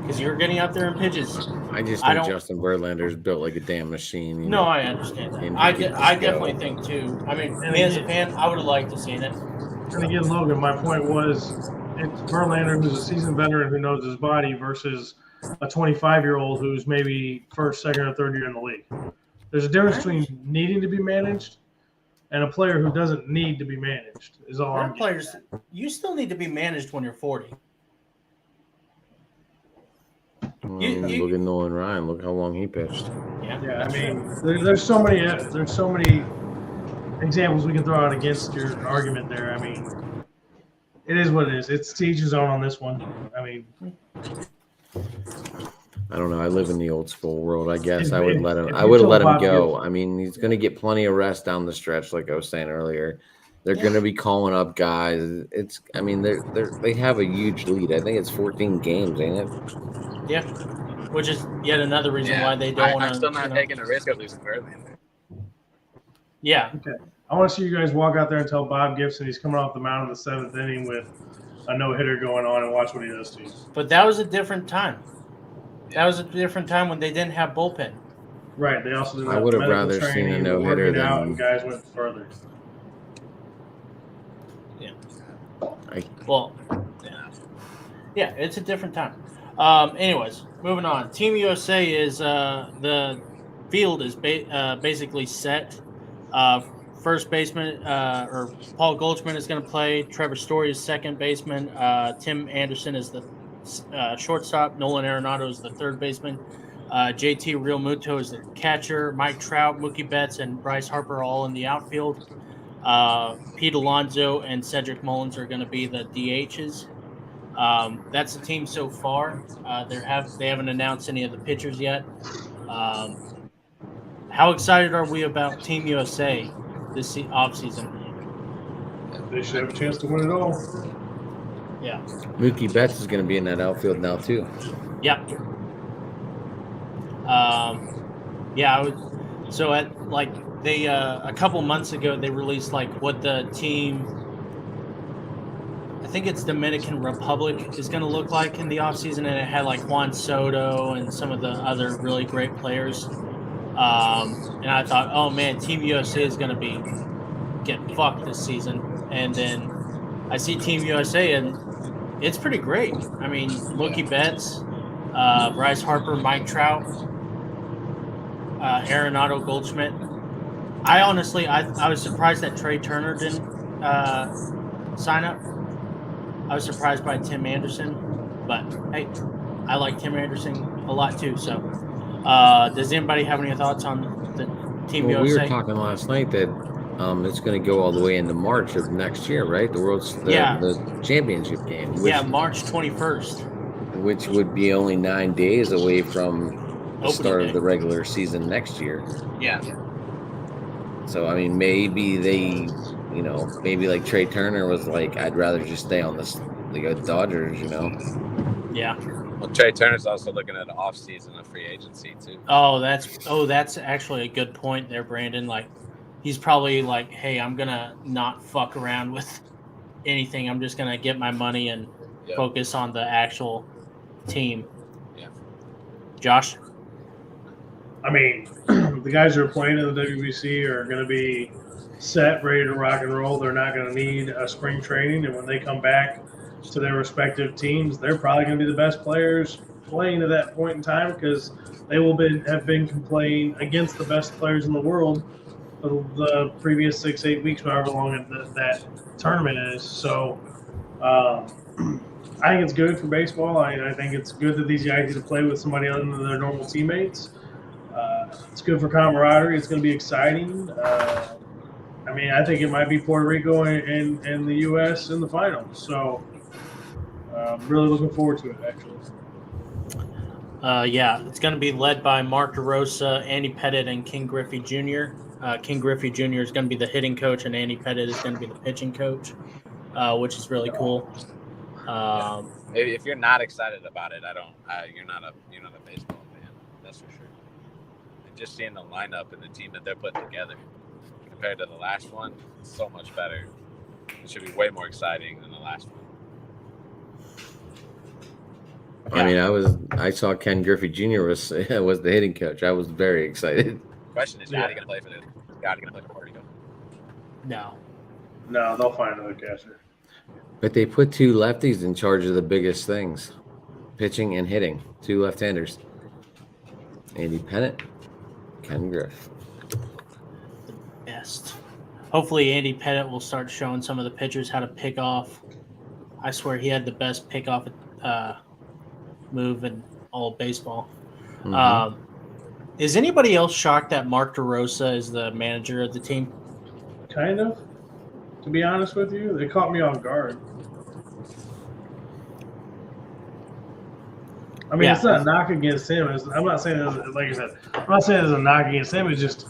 Speaker 2: because you're getting out there in pitches.
Speaker 4: I just think Justin Verlander's built like a damn machine.
Speaker 2: No, I understand that. I definitely think too. I mean, me as a fan, I would have liked to see it.
Speaker 3: And again, Logan, my point was it's Verlander, who's a seasoned veteran who knows his body, versus a 25-year-old who's maybe first, second, or third year in the league. There's a difference between needing to be managed and a player who doesn't need to be managed. Is all I'm
Speaker 2: players. You still need to be managed when you're 40.
Speaker 4: Look at Nolan Ryan. Look how long he pitched.
Speaker 3: Yeah. I mean, there's so many examples we can throw out against your argument there. I mean, it is what it is. It's to each his own on this one. I mean,
Speaker 4: I don't know. I live in the old school world. I guess I would let him. I would have let him go. I mean, he's going to get plenty of rest down the stretch, like I was saying earlier. They're going to be calling up guys. I mean, they have a huge lead. I think it's 14 games, ain't it?
Speaker 2: Yeah, which is yet another reason why they don't want to.
Speaker 5: I'm still not taking a risk of losing Verlander.
Speaker 2: Yeah.
Speaker 3: Okay. I want to see you guys walk out there and tell Bob Gibson he's coming off the mound in the 7th inning with a no-hitter going on, and watch what he does to you.
Speaker 2: But that was a different time. That was a different time when they didn't have bullpen.
Speaker 3: Right. They also didn't
Speaker 4: I would have rather seen a no-hitter than
Speaker 3: and guys went further.
Speaker 2: Yeah.
Speaker 4: Well,
Speaker 2: yeah, it's a different time. Anyways, moving on. Team USA is the field is basically set. First baseman or Paul Goldschmidt is going to play. Trevor Story is second baseman. Tim Anderson is the shortstop. Nolan Arenado is the third baseman. JT Realmuto is the catcher. Mike Trout, Mookie Betts, and Bryce Harper all in the outfield. Pete Alonso and Cedric Mullins are going to be the DHs. That's the team so far. They haven't announced any of the pitchers yet. How excited are we about Team USA this offseason?
Speaker 3: They should have a chance to win it all.
Speaker 2: Yeah.
Speaker 4: Mookie Betts is going to be in that outfield now too.
Speaker 2: Yep. Yeah, I would. So at like they a couple months ago they released like what the team, I think it's Dominican Republic, is going to look like in the offseason, and it had like Juan Soto and some of the other really great players. And I thought, oh man, Team USA is going to get fucked this season. And then I see Team USA and it's pretty great. I mean, Mookie Betts, Bryce Harper, Mike Trout, Arenado Goldschmidt. I honestly, I was surprised that Trey Turner didn't sign up. I was surprised by Tim Anderson, but hey, I like Tim Anderson a lot too. So, does anybody have any thoughts on the Team USA?
Speaker 4: We were talking last night that it's going to go all the way into March of next year, right? The championship game.
Speaker 2: March 21st.
Speaker 4: Which would be only 9 days away from the
Speaker 2: Opening
Speaker 4: start
Speaker 2: day
Speaker 4: of the regular season next year.
Speaker 2: Yeah.
Speaker 4: So, I mean, maybe maybe like Trey Turner was like, I'd rather just stay on the Dodgers,
Speaker 2: Yeah.
Speaker 5: Well, Trey Turner's also looking at an off-season of free agency too.
Speaker 2: That's actually a good point there, Brandon. Like, he's probably like, hey, I'm gonna not fuck around with anything. I'm just gonna get my money and focus on the actual team.
Speaker 5: Yeah.
Speaker 2: Josh?
Speaker 3: I mean, the guys who are playing in the WBC are going to be set, ready to rock and roll. They're not going to need a spring training, and when they come back to their respective teams, they're probably going to be the best players playing at that point in time because they have been playing against the best players in the world for the previous 6-8 weeks, however long that tournament is. So I think it's good for baseball. I think it's good that these guys get to play with somebody other than their normal teammates. It's good for camaraderie. It's going to be exciting. I think it might be Puerto Rico and the U.S. in the finals. So I'm really looking forward to it, actually.
Speaker 2: It's going to be led by Mark DeRosa, Andy Pettit, and King Griffey Jr. King Griffey Jr. is going to be the hitting coach, and Andy Pettit is going to be the pitching coach, which is really cool.
Speaker 5: If you're not excited about it, you're not a baseball fan. That's for sure. And just seeing the lineup and the team that they're putting together compared to the last one, it's so much better. It should be way more exciting than the last one.
Speaker 4: I mean, I saw Ken Griffey Jr. was the hitting coach. I was very excited.
Speaker 5: Question is, Yachty going to play for Puerto Rico?
Speaker 2: No,
Speaker 3: they'll find another catcher.
Speaker 4: But they put two lefties in charge of the biggest things, pitching and hitting. Two left-handers. Andy Pettit, Ken Griff.
Speaker 2: the best. Hopefully Andy Pettit will start showing some of the pitchers how to pick off. I swear he had the best pick-off move in all of baseball.
Speaker 4: Mm-hmm.
Speaker 2: Is anybody else shocked that Mark DeRosa is the manager of the team?
Speaker 3: Kind of. To be honest with you, they caught me off guard. I mean, It's not a knock against him. I'm not saying, like I said, I'm not saying there's a knock against him. It's just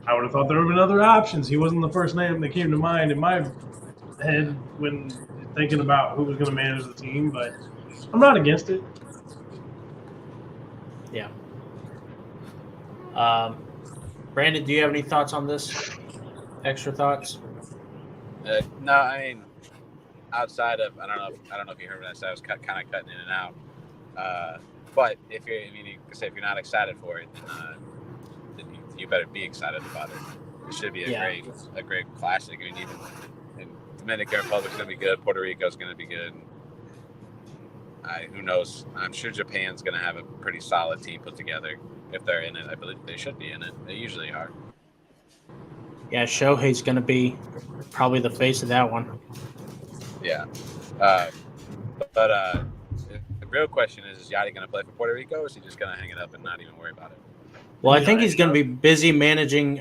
Speaker 3: I would have thought there would have been other options. He wasn't the first name that came to mind in my head when thinking about who was going to manage the team, but I'm not against it.
Speaker 2: Yeah. Brandon, do you have any thoughts on this? Extra thoughts?
Speaker 5: No, I mean, outside of I don't know if you heard what I said. I was kind of cutting in and out. But if you're not excited for it, then you better be excited about it. It should be a great classic. I mean, even Dominican Republic's going to be good. Puerto Rico's going to be good. Who knows? I'm sure Japan's going to have a pretty solid team put together. If they're in it, I believe they should be in it. They usually are.
Speaker 2: Yeah, Shohei's going to be probably the face of that one.
Speaker 5: Yeah. But the real question is Yachty going to play for Puerto Rico, or is he just going to hang it up and not even worry about it?
Speaker 2: Well, I think he's going to be busy managing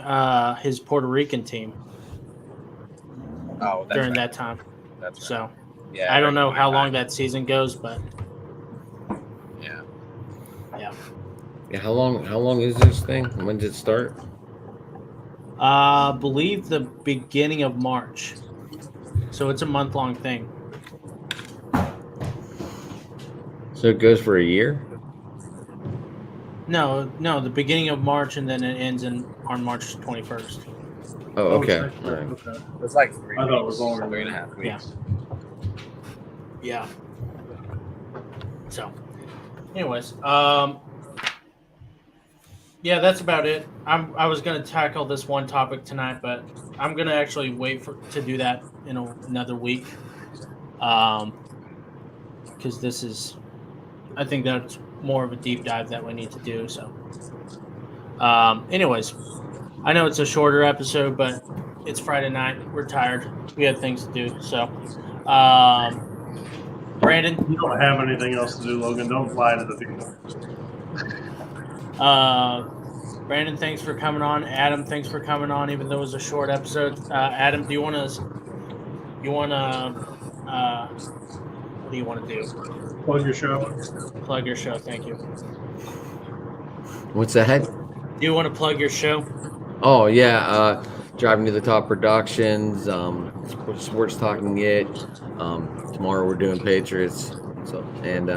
Speaker 2: his Puerto Rican team during that time.
Speaker 5: That's right.
Speaker 2: So,
Speaker 5: yeah,
Speaker 2: I don't know how long that season goes, but
Speaker 5: yeah.
Speaker 4: Yeah, how long is this thing? When did it start?
Speaker 2: I believe the beginning of March. So it's a month-long thing.
Speaker 4: So it goes for a year?
Speaker 2: No, the beginning of March, and then it ends on March 21st.
Speaker 4: Oh, okay.
Speaker 3: Okay.
Speaker 4: All right.
Speaker 3: Okay.
Speaker 5: It's like 3
Speaker 3: I thought it was
Speaker 5: weeks,
Speaker 3: longer.
Speaker 5: 3.5
Speaker 2: Yeah.
Speaker 5: weeks.
Speaker 2: Yeah. So, anyways, yeah, that's about it. I was gonna tackle this one topic tonight, but I'm gonna actually wait to do that in another week, because this is, I think that's more of a deep dive that we need to do. So, anyways, I know it's a shorter episode, but it's Friday night. We're tired. We have things to do. So, Brandon,
Speaker 3: You don't have anything else to do, Logan. Don't lie to the people.
Speaker 2: Brandon, thanks for coming on. Adam, thanks for coming on, even though it was a short episode. Adam, do you want to? What do you want to do?
Speaker 3: Plug your show.
Speaker 2: Plug your show. Thank you.
Speaker 4: What's that?
Speaker 2: Do you want to plug your show?
Speaker 4: Oh yeah, Driving to the Top Productions, Sports Talking It. Tomorrow we're doing Patriots. So and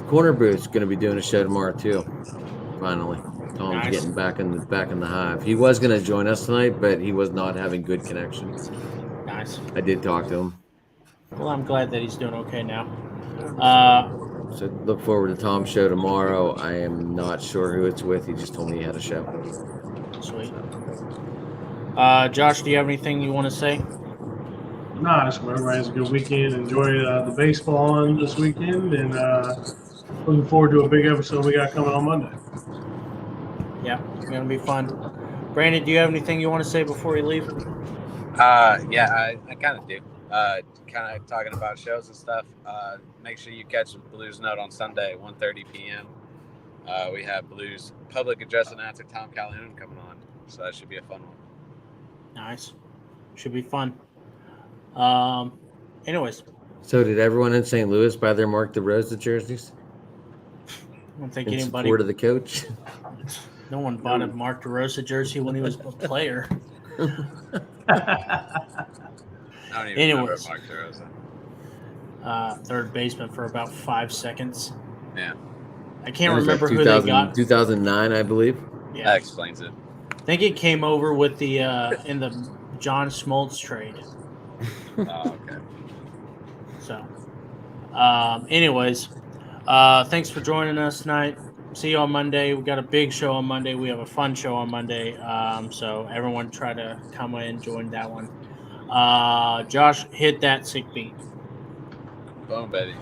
Speaker 4: Corner Booth's going to be doing a show tomorrow too. Finally, Tom's
Speaker 2: Nice.
Speaker 4: getting back in the hive. He was going to join us tonight, but he was not having good connection.
Speaker 2: Nice.
Speaker 4: I did talk to him.
Speaker 2: Well, I'm glad that he's doing okay now.
Speaker 4: So look forward to Tom's show tomorrow. I am not sure who it's with. He just told me he had a show.
Speaker 2: Sweet. Josh, do you have anything you want to say?
Speaker 3: Nah, just hope everybody has a good weekend. Enjoy the baseball on this weekend, and looking forward to a big episode we got coming on Monday.
Speaker 2: Yeah, it's gonna be fun. Brandon, do you have anything you want to say before you leave?
Speaker 5: Yeah, I kind of do. Kind of talking about shows and stuff. Make sure you catch Blues Note on Sunday, 1:30 p.m. We have Blues public address announcer Tom Calhoun coming on, so that should be a fun one.
Speaker 2: Nice. Should be fun. Anyways,
Speaker 4: So did everyone in St. Louis buy their Mark DeRosa jerseys
Speaker 2: I don't think
Speaker 4: in
Speaker 2: anybody.
Speaker 4: support of the coach?
Speaker 2: No one bought a Mark DeRosa jersey when he was a player.
Speaker 5: I don't even remember
Speaker 2: Anyways.
Speaker 5: Mark DeRosa.
Speaker 2: Third baseman for about 5 seconds.
Speaker 5: Yeah,
Speaker 2: I can't
Speaker 4: That was
Speaker 2: remember
Speaker 4: like
Speaker 2: who they got.
Speaker 4: 2009, I believe.
Speaker 2: Yeah,
Speaker 5: that explains it.
Speaker 2: I think it came over with the in the John Smoltz trade.
Speaker 5: Oh, okay.
Speaker 2: So, anyways, thanks for joining us tonight. See you on Monday. We got a big show on Monday. We have a fun show on Monday. So everyone try to come in, join that one. Josh, hit that sick beat.
Speaker 5: Boom, baby.